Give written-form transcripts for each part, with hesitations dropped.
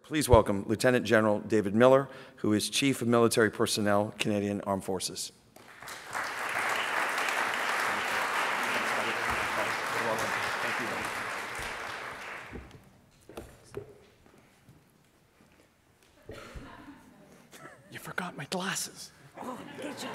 Please welcome Lieutenant General David Millar, who is Chief of Military Personnel, Canadian Armed Forces. You forgot my glasses. Oh, did you?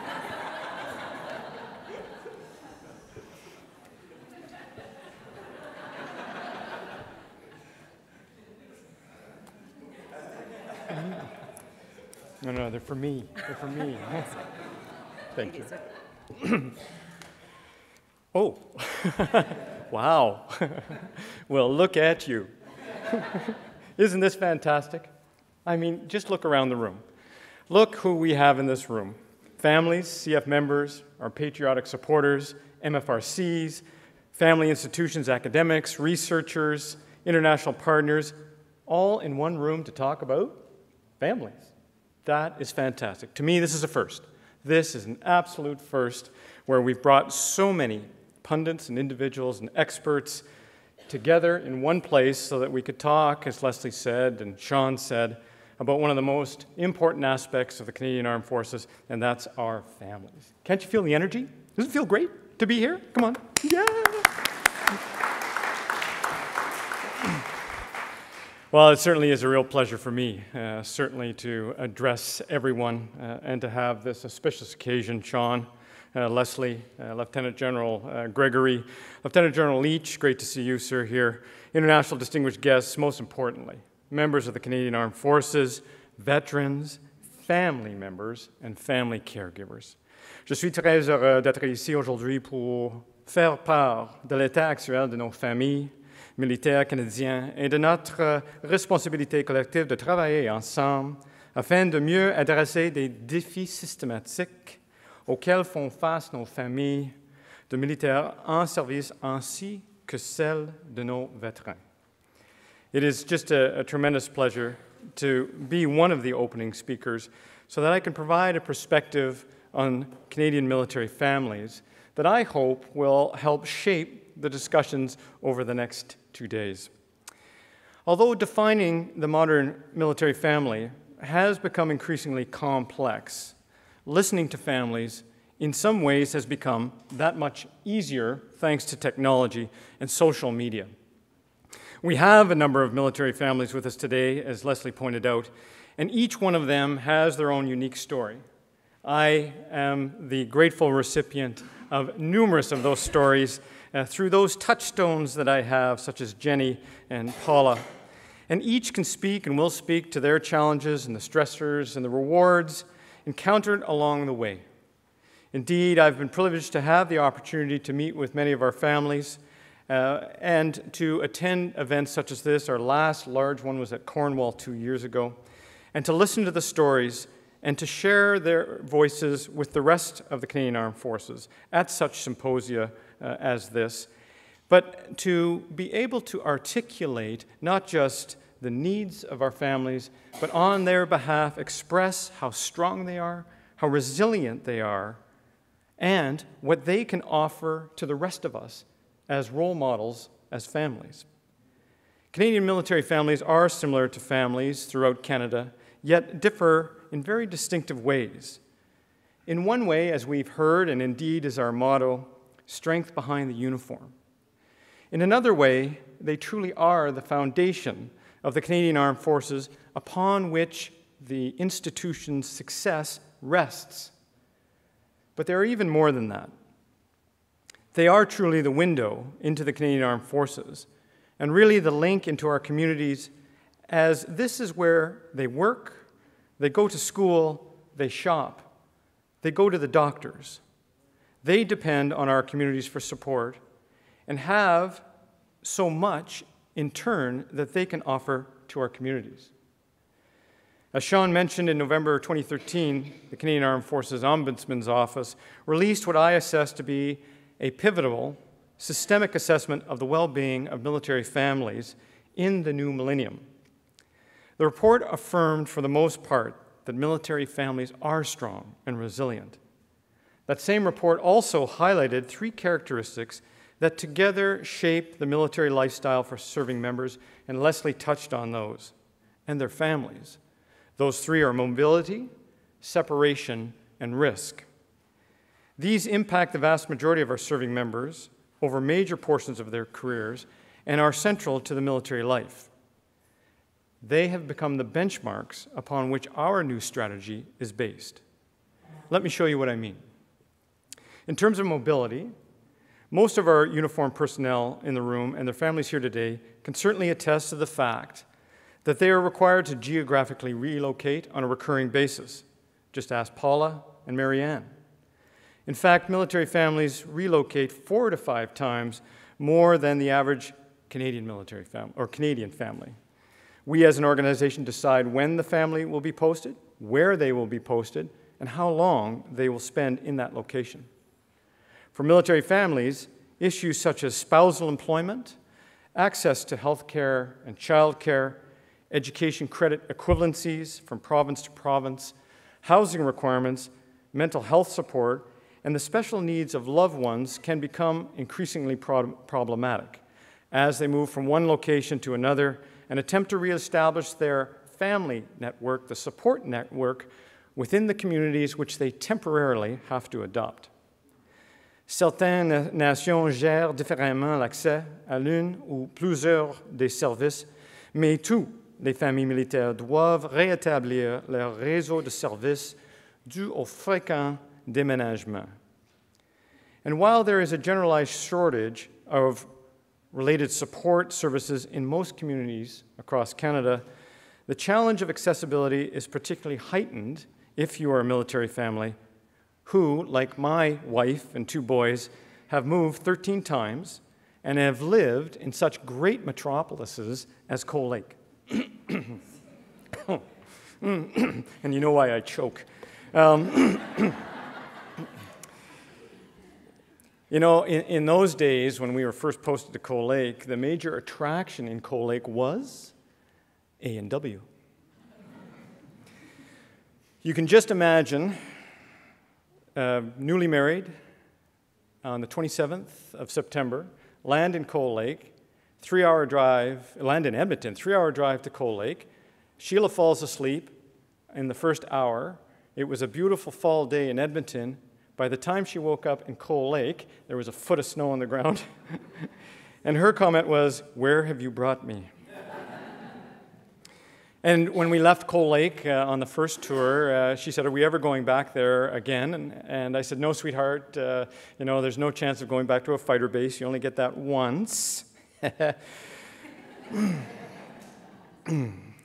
No, they're for me. They're for me. Thank you. Oh, wow. Well, look at you. Isn't this fantastic? I mean, just look around the room. Look who we have in this room. Families, CF members, our patriotic supporters, MFRCs, family institutions, academics, researchers, international partners, all in one room to talk about families. That is fantastic. To me, this is a first. This is an absolute first where we've brought so many pundits and individuals and experts together in one place so that we could talk, as Leslie said and Sean said, about one of the most important aspects of the Canadian Armed Forces, and that's our families. Can't you feel the energy? Does it feel great to be here? Come on. Yeah! Well, it certainly is a real pleasure for me, certainly to address everyone and to have this auspicious occasion. Sean, Leslie, Lieutenant General Gregory, Lieutenant General Leach, great to see you, sir, here. International distinguished guests, most importantly, members of the Canadian Armed Forces, veterans, family members, and family caregivers. Je suis très heureux d'être ici aujourd'hui pour faire part de l'état actuel de nos familles, militaires canadiens et de notre responsabilité collective de travailler ensemble afin de mieux adresser des défis systématiques auxquels font face nos familles de militaires en service ainsi que celles de nos vétérans. It is just a tremendous pleasure to be one of the opening speakers so that I can provide a perspective on Canadian military families that I hope will help shape the discussions over the next 2 days. Although defining the modern military family has become increasingly complex, listening to families in some ways has become that much easier thanks to technology and social media. We have a number of military families with us today, as Leslie pointed out, and each one of them has their own unique story. I am the grateful recipient of numerous of those stories through those touchstones that I have, such as Jenny and Paula. And each can speak and will speak to their challenges and the stressors and the rewards encountered along the way. Indeed, I've been privileged to have the opportunity to meet with many of our families and to attend events such as this. Our last large one was at Cornwall 2 years ago, and to listen to the stories and to share their voices with the rest of the Canadian Armed Forces at such symposia as this, but to be able to articulate not just the needs of our families, but on their behalf express how strong they are, how resilient they are, and what they can offer to the rest of us as role models, as families. Canadian military families are similar to families throughout Canada, yet differ in very distinctive ways. In one way, as we've heard, and indeed is our motto, strength behind the uniform. In another way, they truly are the foundation of the Canadian Armed Forces upon which the institution's success rests. But they are even more than that. They are truly the window into the Canadian Armed Forces, and really the link into our communities, as this is where they work, they go to school, they shop, they go to the doctors. They depend on our communities for support and have so much in turn that they can offer to our communities. As Sean mentioned, in November 2013, the Canadian Armed Forces Ombudsman's Office released what I assess to be a pivotal, systemic assessment of the well-being of military families in the new millennium. The report affirmed, for the most part, that military families are strong and resilient. That same report also highlighted 3 characteristics that together shape the military lifestyle for serving members, and Leslie touched on those. and their families. Those three are mobility, separation, and risk. These impact the vast majority of our serving members over major portions of their careers and are central to the military life. They have become the benchmarks upon which our new strategy is based. Let me show you what I mean. In terms of mobility, most of our uniformed personnel in the room and their families here today can certainly attest to the fact that they are required to geographically relocate on a recurring basis. Just ask Paula and Marianne. In fact, military families relocate 4 to 5 times more than the average Canadian military family or Canadian family. We as an organization decide when the family will be posted, where they will be posted, and how long they will spend in that location. For military families, issues such as spousal employment, access to health care and child care, education credit equivalencies from province to province, housing requirements, mental health support, and the special needs of loved ones can become increasingly problematic as they move from one location to another and attempt to reestablish their family network, the support network, within the communities which they temporarily have to adopt. Certaines nations gèrent différemment l'accès à l'une ou plusieurs des services, mais tous les familles militaires doivent rétablir leur réseau de services dû au fréquent déménagement. And while there is a generalized shortage of related support services in most communities across Canada, the challenge of accessibility is particularly heightened if you are a military family who, like my wife and 2 boys, have moved 13 times and have lived in such great metropolises as Cold Lake. And you know why I choke. You know, in those days when we were first posted to Cold Lake, the major attraction in Cold Lake was A&W. You can just imagine newly married on the 27th of September, land in Cold Lake, 3-hour drive, land in Edmonton, 3-hour drive to Cold Lake. Sheila falls asleep in the first hour. It was a beautiful fall day in Edmonton. By the time she woke up in Cold Lake, there was a foot of snow on the ground. And her comment was, "Where have you brought me?" And when we left Cold Lake on the first tour, she said, "Are we ever going back there again?" And I said, "No, sweetheart. You know, there's no chance of going back to a fighter base. You only get that once."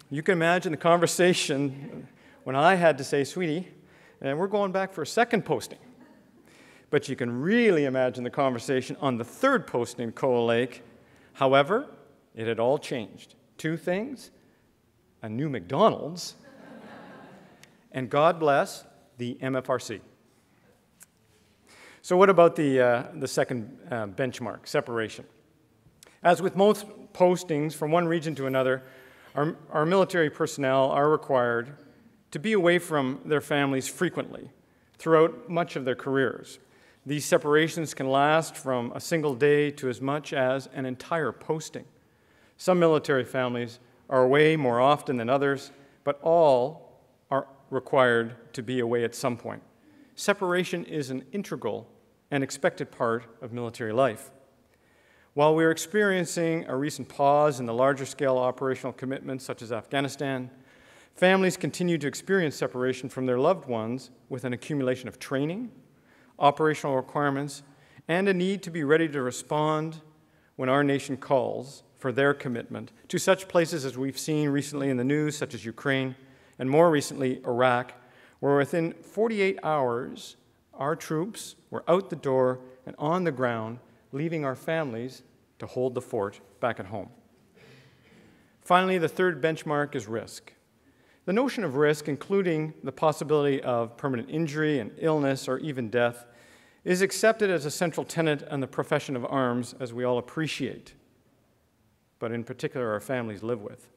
You can imagine the conversation when I had to say, "Sweetie, we're going back for a second posting." But you can really imagine the conversation on the third posting in Cold Lake. However, it had all changed. 2 things: a new McDonald's, and God bless the MFRC. So what about the second benchmark, separation? As with most postings from one region to another, our military personnel are required to be away from their families frequently throughout much of their careers. These separations can last from a single day to as much as an entire posting. Some military families are away more often than others, but all are required to be away at some point. Separation is an integral and expected part of military life. While we're experiencing a recent pause in the larger scale operational commitments such as Afghanistan, families continue to experience separation from their loved ones with an accumulation of training, operational requirements, and a need to be ready to respond when our nation calls for their commitment to such places as we've seen recently in the news, such as Ukraine, and more recently, Iraq, where within 48 hours, our troops were out the door and on the ground, leaving our families to hold the fort back at home. Finally, the third benchmark is risk. The notion of risk, including the possibility of permanent injury and illness or even death, is accepted as a central tenet in the profession of arms, as we all appreciate, but in particular our families live with.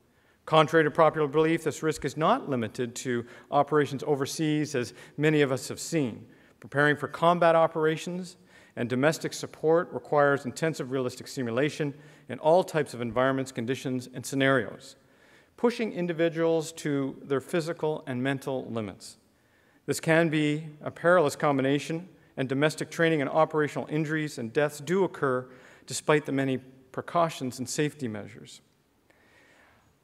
Contrary to popular belief, this risk is not limited to operations overseas, as many of us have seen. Preparing for combat operations and domestic support requires intensive realistic simulation in all types of environments, conditions, and scenarios. pushing individuals to their physical and mental limits. This can be a perilous combination, and domestic training and operational injuries and deaths do occur despite the many precautions and safety measures.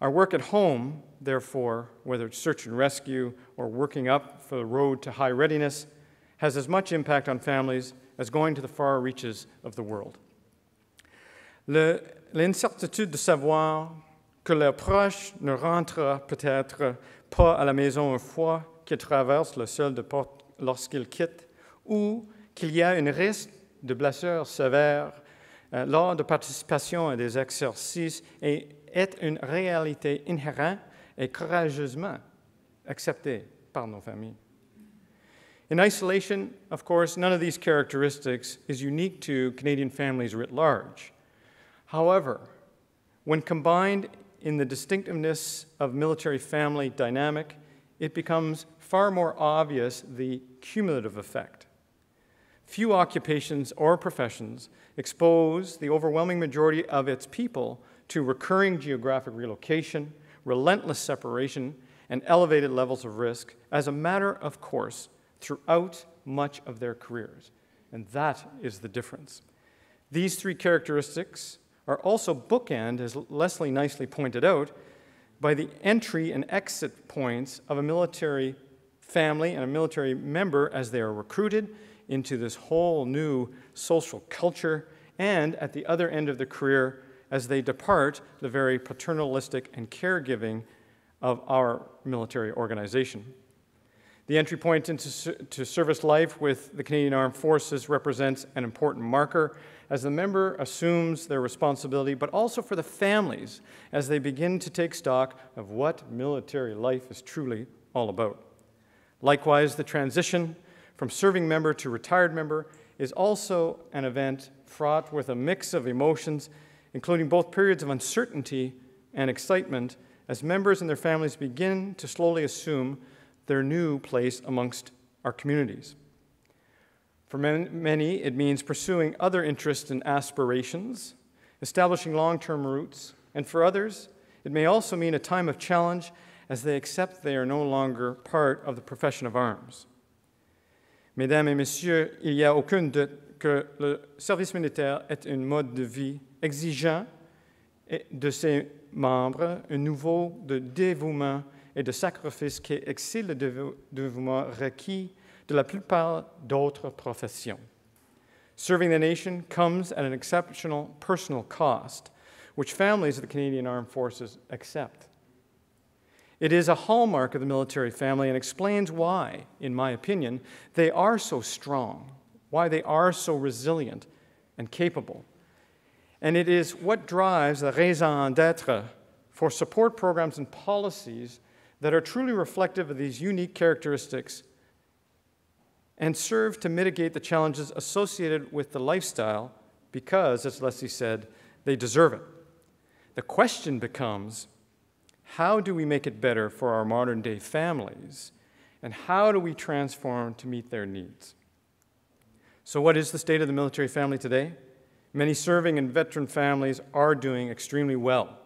Our work at home, therefore, whether it's search and rescue or working up for the road to high readiness, has as much impact on families as going to the far reaches of the world. L'incertitude de savoir que leur proche ne rentrera peut-être pas à la maison une fois qu'il traverse le seuil de porte lorsqu'il quitte, ou qu'il y a un risque de blessures sévères lors de participation à des exercices est une réalité inhérente et courageusement acceptée par nos familles. In isolation, of course, none of these characteristics is unique to Canadian families writ large. However, when combined in the distinctiveness of military family dynamic, it becomes far more obvious the cumulative effect. Few occupations or professions expose the overwhelming majority of its people to recurring geographic relocation, relentless separation, and elevated levels of risk as a matter of course throughout much of their careers. And that is the difference. These three characteristics are also bookend, as Leslie nicely pointed out, by the entry and exit points of a military family and a military member as they are recruited into this whole new social culture, and at the other end of the career as they depart the very paternalistic and caregiving of our military organization. The entry point into service life with the Canadian Armed Forces represents an important marker as the member assumes their responsibility, but also for the families as they begin to take stock of what military life is truly all about. Likewise, the transition from serving member to retired member is also an event fraught with a mix of emotions, including both periods of uncertainty and excitement, as members and their families begin to slowly assume their new place amongst our communities. For many, it means pursuing other interests and aspirations, establishing long-term roots, and for others, it may also mean a time of challenge as they accept they are no longer part of the profession of arms. Mesdames et messieurs, il n'y a aucun doute que le service militaire est un mode de vie exigeant de ses membres, un niveau de dévouement et de sacrifice qui excelle le dévouement requis de la plupart d'autres professions. Serving the nation comes at an exceptional personal cost, which families of the Canadian Armed Forces accept. It is a hallmark of the military family and explains why, in my opinion, they are so strong, why they are so resilient and capable. And it is what drives the raison d'être for support programs and policies that are truly reflective of these unique characteristics and serve to mitigate the challenges associated with the lifestyle because, as Leslie said, they deserve it. The question becomes, how do we make it better for our modern-day families, and how do we transform to meet their needs? So what is the state of the military family today? Many serving and veteran families are doing extremely well.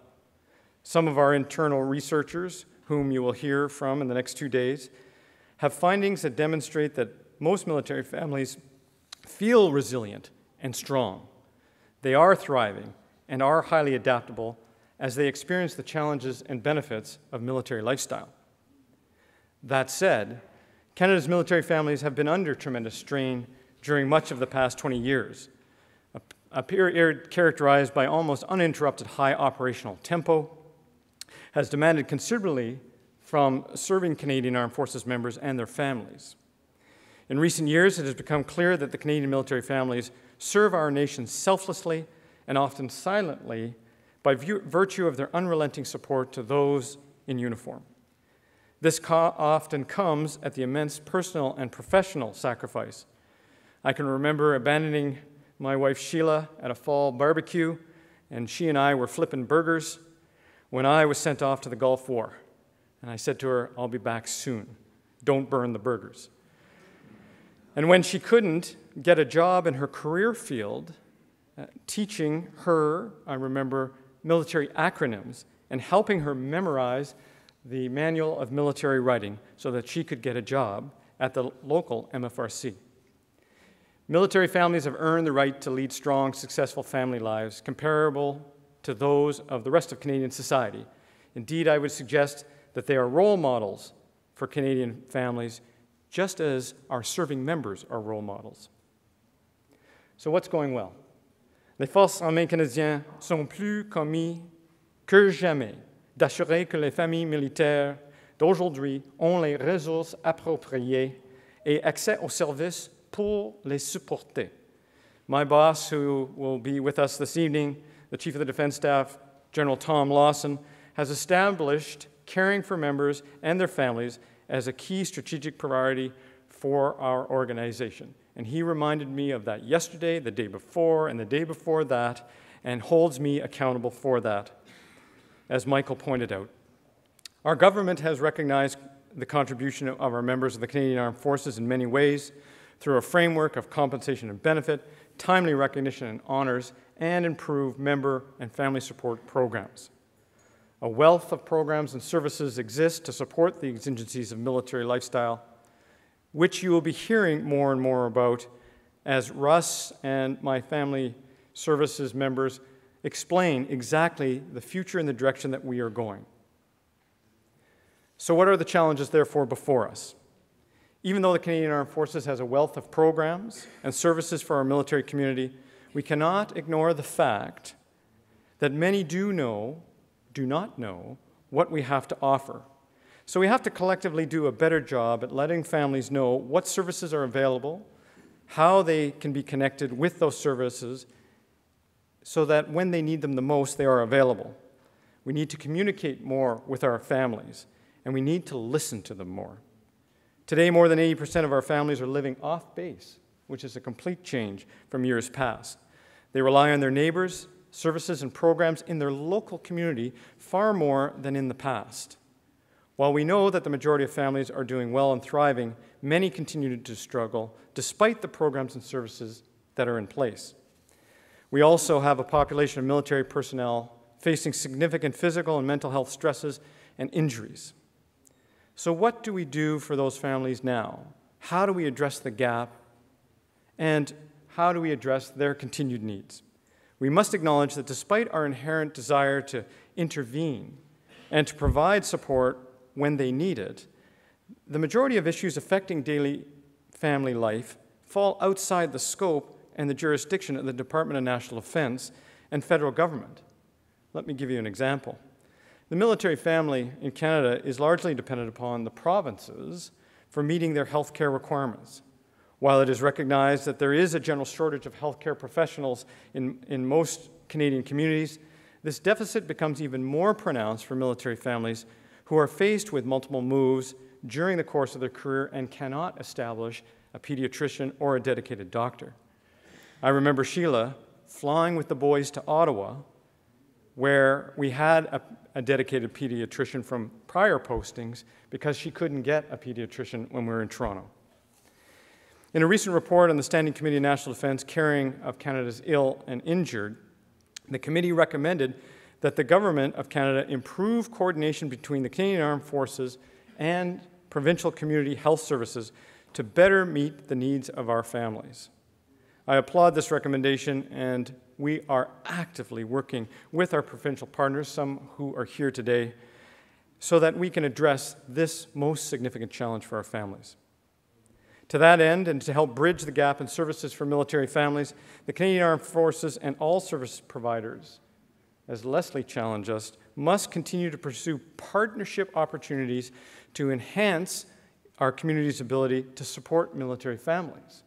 Some of our internal researchers, whom you will hear from in the next 2 days, have findings that demonstrate that most military families feel resilient and strong. They are thriving and are highly adaptable as they experience the challenges and benefits of military lifestyle. That said, Canada's military families have been under tremendous strain during much of the past 20 years, a period characterized by almost uninterrupted high operational tempo, has demanded considerably from serving Canadian Armed Forces members and their families. In recent years, it has become clear that the Canadian military families serve our nation selflessly and often silently by virtue of their unrelenting support to those in uniform. This often comes at the immense personal and professional sacrifice. I can remember abandoning my wife Sheila at a fall barbecue, and she and I were flipping burgers when I was sent off to the Gulf War. And I said to her, "I'll be back soon. Don't burn the burgers." And when she couldn't get a job in her career field, teaching her, I remember, military acronyms and helping her memorize the Manual of Military Writing so that she could get a job at the local MFRC. Military families have earned the right to lead strong, successful family lives comparable to those of the rest of Canadian society. Indeed, I would suggest that they are role models for Canadian families, just as our serving members are role models. So what's going well? Les forces armées canadiennes sont plus commis que jamais d'assurer que les familles militaires d'aujourd'hui ont les ressources appropriées et accès aux services pour les supporter. My boss, who will be with us this evening, the Chief of the Defense Staff, General Tom Lawson, has established caring for members and their families as a key strategic priority for our organization. And he reminded me of that yesterday, the day before, and the day before that, and holds me accountable for that, as Michael pointed out. Our government has recognized the contribution of our members of the Canadian Armed Forces in many ways through a framework of compensation and benefit, timely recognition and honors, and improved member and family support programs. A wealth of programs and services exist to support the exigencies of military lifestyle, which you will be hearing more and more about as Russ and my family services members explain exactly the future and the direction that we are going. So what are the challenges, therefore, before us? Even though the Canadian Armed Forces has a wealth of programs and services for our military community, we cannot ignore the fact that many do not know what we have to offer. So we have to collectively do a better job at letting families know what services are available, how they can be connected with those services, so that when they need them the most, they are available. We need to communicate more with our families, and we need to listen to them more. Today, more than 80% of our families are living off base, which is a complete change from years past. They rely on their neighbors, services, and programs in their local community far more than in the past. While we know that the majority of families are doing well and thriving, many continue to struggle despite the programs and services that are in place. We also have a population of military personnel facing significant physical and mental health stresses and injuries. So what do we do for those families now? How do we address the gap? And how do we address their continued needs? We must acknowledge that despite our inherent desire to intervene and to provide support when they need it, the majority of issues affecting daily family life fall outside the scope and the jurisdiction of the Department of National Defense and federal government. Let me give you an example. The military family in Canada is largely dependent upon the provinces for meeting their health care requirements. While it is recognized that there is a general shortage of healthcare professionals in most Canadian communities, this deficit becomes even more pronounced for military families who are faced with multiple moves during the course of their career and cannot establish a pediatrician or a dedicated doctor. I remember Sheila flying with the boys to Ottawa, where we had a dedicated pediatrician from prior postings because she couldn't get a pediatrician when we were in Toronto. In a recent report on the Standing Committee of National Defence Caring of Canada's Ill and Injured, the committee recommended that the Government of Canada improve coordination between the Canadian Armed Forces and provincial community health services to better meet the needs of our families. I applaud this recommendation, and we are actively working with our provincial partners, some who are here today, so that we can address this most significant challenge for our families. To that end, and to help bridge the gap in services for military families, the Canadian Armed Forces and all service providers, as Leslie challenged us, must continue to pursue partnership opportunities to enhance our community's ability to support military families.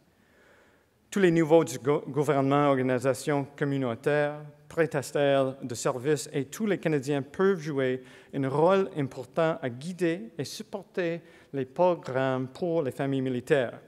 Tous les niveaux du gouvernement, organisations communautaires, prestataires de services et tous les Canadiens peuvent jouer un rôle important à guider et supporter les programmes pour les familles militaires.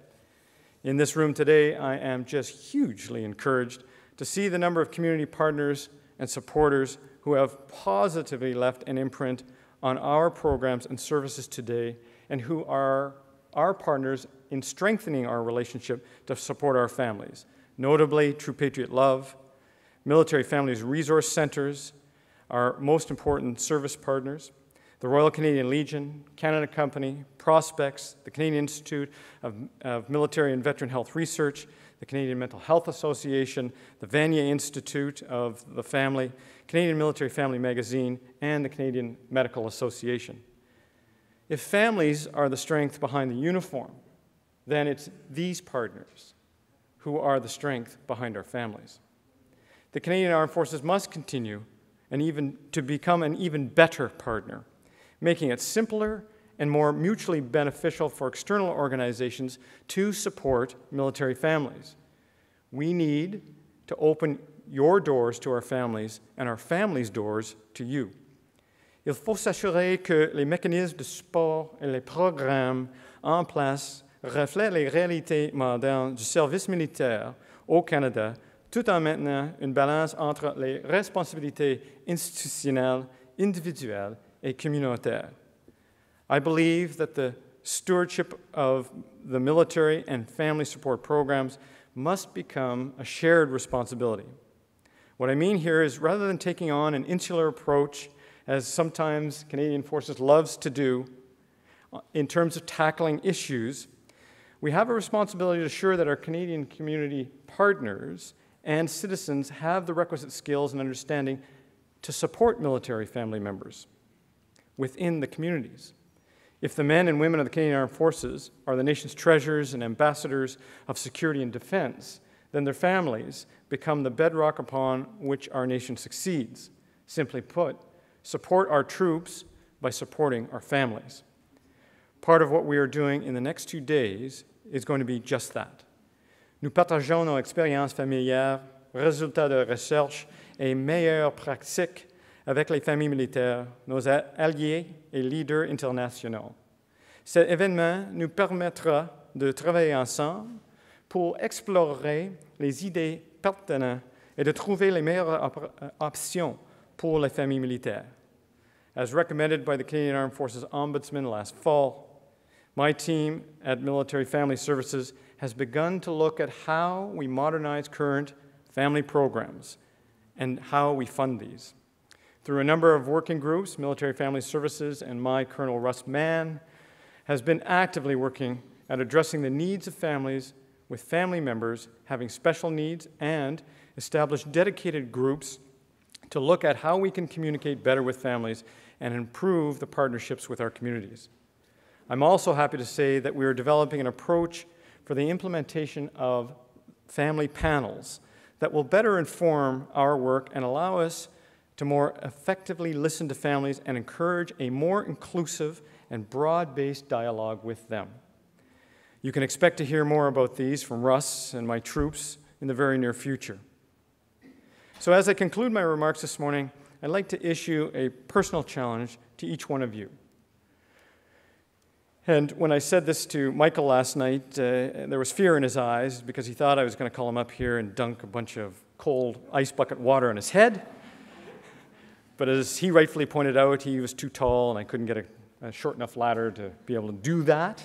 In this room today, I am just hugely encouraged to see the number of community partners and supporters who have positively left an imprint on our programs and services today and who are our partners in strengthening our relationship to support our families, notably through Patriot Love, Military Families Resource Centers, our most important service partners, the Royal Canadian Legion, Canada Company, Prospects, the Canadian Institute of Military and Veteran Health Research, the Canadian Mental Health Association, the Vanier Institute of the Family, Canadian Military Family Magazine, and the Canadian Medical Association. If families are the strength behind the uniform, then it's these partners who are the strength behind our families. The Canadian Armed Forces must continue to become an even better partner, making it simpler and more mutually beneficial for external organizations to support military families. We need to open your doors to our families and our families' doors to you. Il faut s'assurer que les mécanismes de support et les programmes en place reflètent les réalités modernes du service militaire au Canada, tout en maintenant une balance entre les responsabilités institutionnelles, individuelles et communautaires. I believe that the stewardship of the military and family support programs must become a shared responsibility. What I mean here is rather than taking on an insular approach, as sometimes Canadian Forces loves to do, in terms of tackling issues, we have a responsibility to ensure that our Canadian community partners and citizens have the requisite skills and understanding to support military family members within the communities. If the men and women of the Canadian Armed Forces are the nation's treasures and ambassadors of security and defense, then their families become the bedrock upon which our nation succeeds. Simply put, support our troops by supporting our families. Part of what we are doing in the next 2 days is going to be just that. Nous partageons nos expériences familières, résultats de recherche et meilleures pratiques avec les familles militaires, nos alliés et leaders internationaux. Cet événement nous permettra de travailler ensemble pour explorer les idées pertinentes et de trouver les meilleures options pour les familles militaires. As recommended by the Canadian Armed Forces Ombudsman last fall, my team at Military Family Services has begun to look at how we modernize current family programs and how we fund these. Through a number of working groups, Military Family Services and my Colonel Russ Mann has been actively working at addressing the needs of families with family members having special needs and established dedicated groups to look at how we can communicate better with families and improve the partnerships with our communities. I'm also happy to say that we are developing an approach for the implementation of family panels that will better inform our work and allow us to more effectively listen to families and encourage a more inclusive and broad-based dialogue with them. You can expect to hear more about these from Russ and my troops in the very near future. So as I conclude my remarks this morning, I'd like to issue a personal challenge to each one of you. And when I said this to Michael last night, there was fear in his eyes because he thought I was going to call him up here and dunk a bunch of cold ice bucket water on his head. But as he rightfully pointed out, he was too tall and I couldn't get a short enough ladder to be able to do that.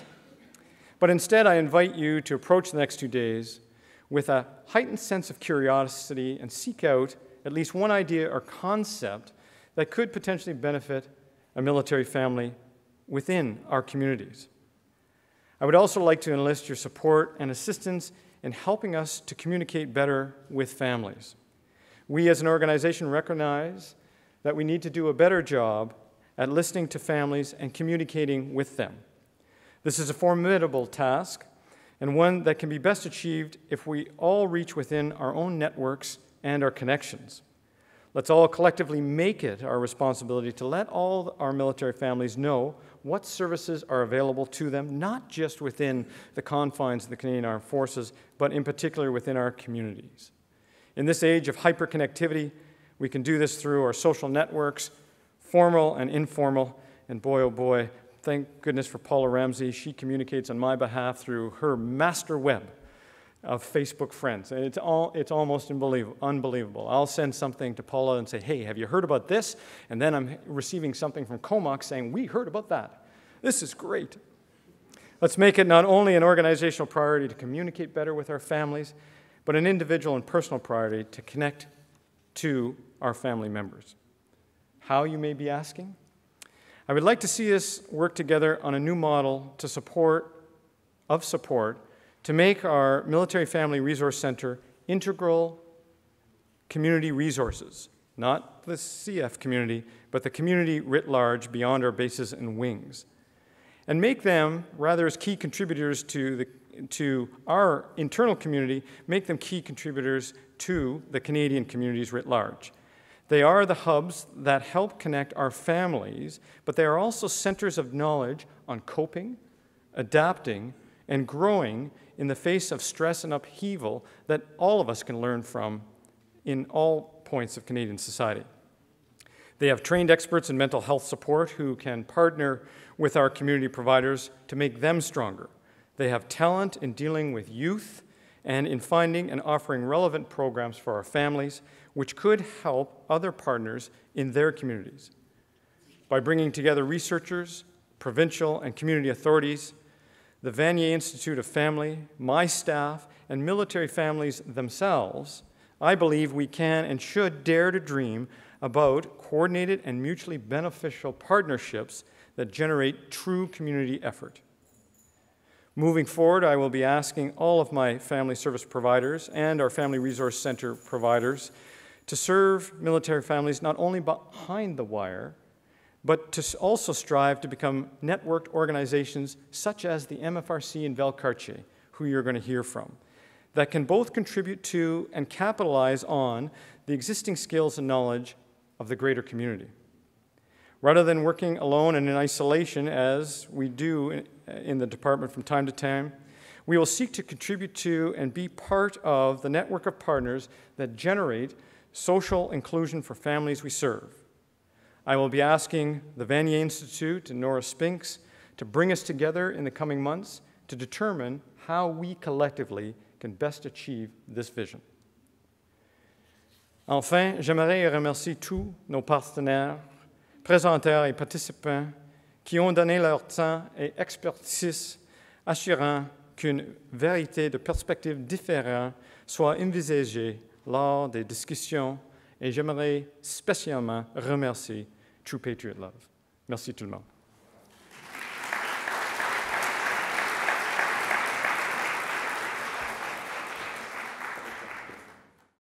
But instead, I invite you to approach the next 2 days with a heightened sense of curiosity and seek out at least one idea or concept that could potentially benefit a military family within our communities. I would also like to enlist your support and assistance in helping us to communicate better with families. We as an organization recognize that we need to do a better job at listening to families and communicating with them. This is a formidable task and one that can be best achieved if we all reach within our own networks and our connections. Let's all collectively make it our responsibility to let all our military families know what services are available to them, not just within the confines of the Canadian Armed Forces, but in particular within our communities. In this age of hyperconnectivity, we can do this through our social networks, formal and informal, and boy, oh boy, thank goodness for Paula Ramsey. She communicates on my behalf through her master web of Facebook friends. And it's almost unbelievable. I'll send something to Paula and say, hey, have you heard about this? And then I'm receiving something from Comox saying, we heard about that. This is great. Let's make it not only an organizational priority to communicate better with our families, but an individual and personal priority to connect to our family members. How, you may be asking? I would like to see us work together on a new model to support to make our Military Family Resource Center integral community resources, not the CF community, but the community writ large beyond our bases and wings, and make them, rather as key contributors to our internal community, make them key contributors to the Canadian communities writ large. They are the hubs that help connect our families, but they are also centers of knowledge on coping, adapting, and growing in the face of stress and upheaval that all of us can learn from in all points of Canadian society. They have trained experts in mental health support who can partner with our community providers to make them stronger. They have talent in dealing with youth and in finding and offering relevant programs for our families, which could help other partners in their communities. By bringing together researchers, provincial and community authorities, the Vanier Institute of Family, my staff, and military families themselves, I believe we can and should dare to dream about coordinated and mutually beneficial partnerships that generate true community effort. Moving forward, I will be asking all of my family service providers and our Family Resource Center providers to serve military families not only behind the wire, but to also strive to become networked organizations such as the MFRC in Valcartier, who you're going to hear from, that can both contribute to and capitalize on the existing skills and knowledge of the greater community. Rather than working alone and in isolation, as we do in the department from time to time, we will seek to contribute to and be part of the network of partners that generate social inclusion for families we serve. I will be asking the Vanier Institute and Nora Spinks to bring us together in the coming months to determine how we collectively can best achieve this vision. Enfin, j'aimerais remercier tous nos partenaires, présenteurs et participants qui ont donné leur temps et expertise, assurant qu'une vérité de perspectives différentes soit envisagée lors des discussions, et j'aimerais spécialement remercier True Patriot Love. Merci tout le monde.